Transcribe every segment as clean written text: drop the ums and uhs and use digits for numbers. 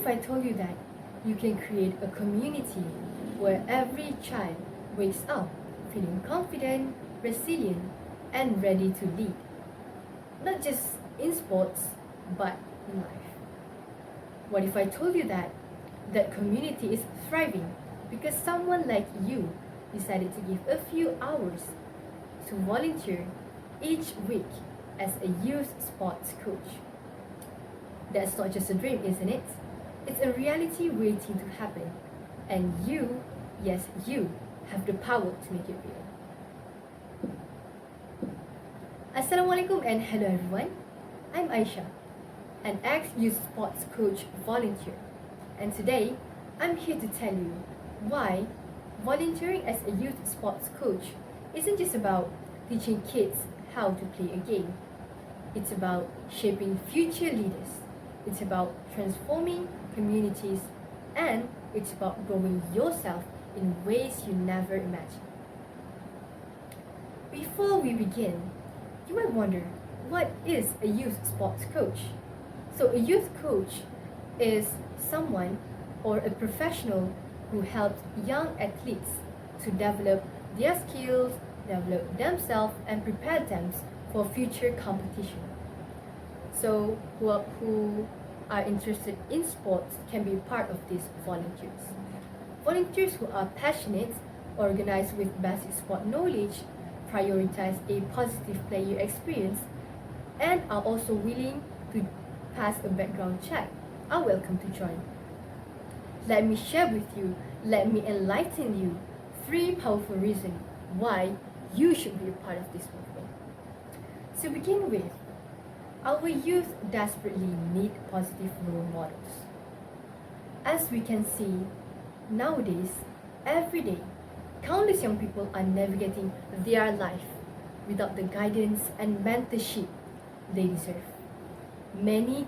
if I told you that you can create a community where every child wakes up feeling confident, resilient, and ready to lead? Not just in sports, but in life. What if I told you that that community is thriving because someone like you decided to give a few hours to volunteer each week as a youth sports coach? That's not just a dream, isn't it? It's a reality waiting to happen. And you, yes, you, have the power to make it real. Assalamualaikum and hello everyone. I'm Aisyah, an ex-youth sports coach volunteer. And today, I'm here to tell you why volunteering as a youth sports coach isn't just about teaching kids how to play a game. It's about shaping future leaders. It's about transforming communities, and it's about growing yourself in ways you never imagined. Before we begin, you might wonder, what is a youth sports coach? So a youth coach is someone or a professional who helps young athletes to develop their skills, develop themselves, and prepare them for future competition. So who are interested in sports can be part of these volunteers. Volunteers who are passionate, organized with basic sport knowledge, prioritize a positive player experience, and are also willing to pass a background check are welcome to join. Let me share with you, let me enlighten you 3 powerful reasons why you should be a part of this movement. To begin with, our youth desperately need positive role models. As we can see, nowadays, every day, countless young people are navigating their life without the guidance and mentorship they deserve. Many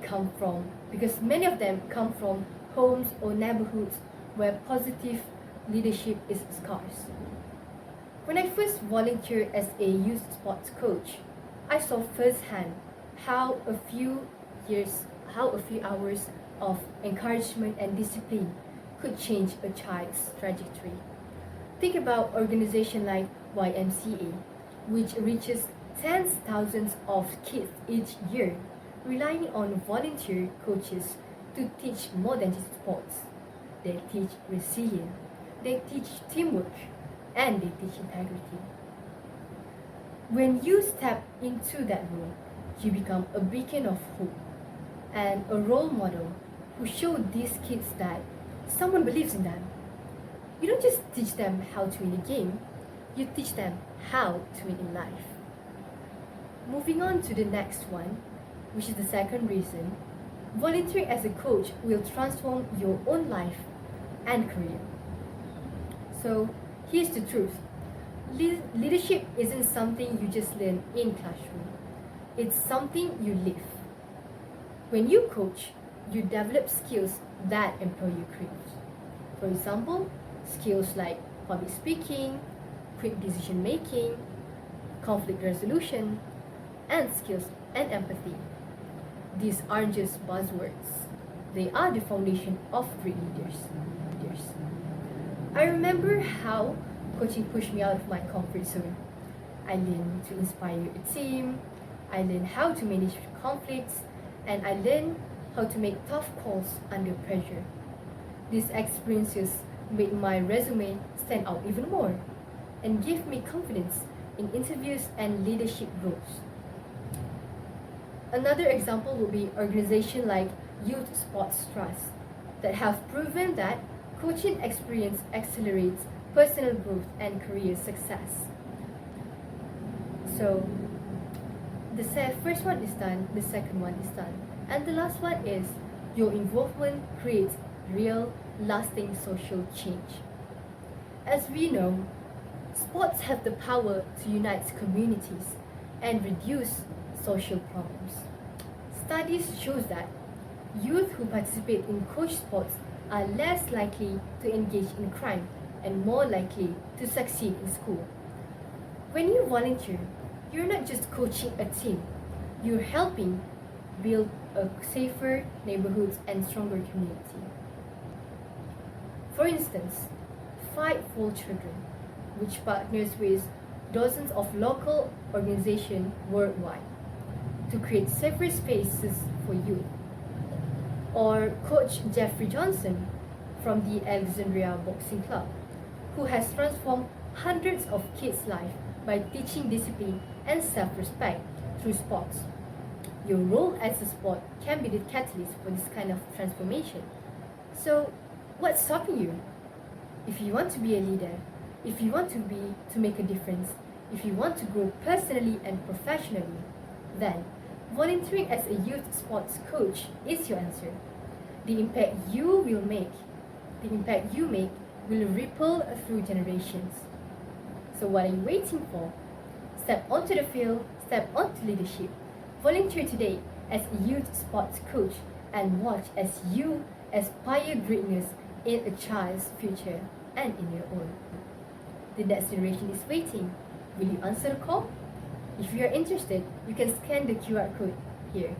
of them come from homes or neighborhoods where positive leadership is scarce. When I first volunteered as a youth sports coach, I saw firsthand how a few hours of encouragement and discipline could change a child's trajectory. Think about organizations like YMCA, which reaches tens of thousands of kids each year, relying on volunteer coaches to teach more than just sports. They teach resilience, they teach teamwork, and they teach integrity. When you step into that role, you become a beacon of hope and a role model who show these kids that someone believes in them. You don't just teach them how to win a game, you teach them how to win in life. Moving on to the next one, which is the second reason, volunteering as a coach will transform your own life and career. So here's the truth. Leadership isn't something you just learn in classroom. It's something you live. When you coach, you develop skills that empower your careers. For example, skills like public speaking, quick decision making, conflict resolution, and skills and empathy. These aren't just buzzwords. They are the foundation of great leaders. I remember how coaching pushed me out of my comfort zone. I learned to inspire a team, I learned how to manage conflicts, and I learned how to make tough calls under pressure. These experiences made my resume stand out even more and gave me confidence in interviews and leadership roles. Another example would be organizations like Youth Sports Trust that have proven that coaching experience accelerates personal growth and career success. So, the first one is done, the second one is done, and the last one is your involvement creates real, lasting social change. As we know, sports have the power to unite communities and reduce social problems. Studies show that youth who participate in coach sports are less likely to engage in crime and more likely to succeed in school. When you volunteer, you're not just coaching a team, you're helping build a safer neighborhoods and stronger community. For instance, Fight for Children, which partners with dozens of local organizations worldwide to create safer spaces for youth. Or Coach Jeffrey Johnson from the Alexandria Boxing Club, who has transformed hundreds of kids' lives by teaching discipline and self-respect through sports. Your role as a sport can be the catalyst for this kind of transformation. So, what's stopping you? If you want to be a leader, if you want to make a difference, if you want to grow personally and professionally, then volunteering as a youth sports coach is your answer. The impact you make will ripple through generations. So what are you waiting for? Step onto the field, step onto leadership. Volunteer today as a youth sports coach and watch as you aspire greatness in a child's future and in your own. The next generation is waiting. Will you answer the call? If you are interested, you can scan the QR code here.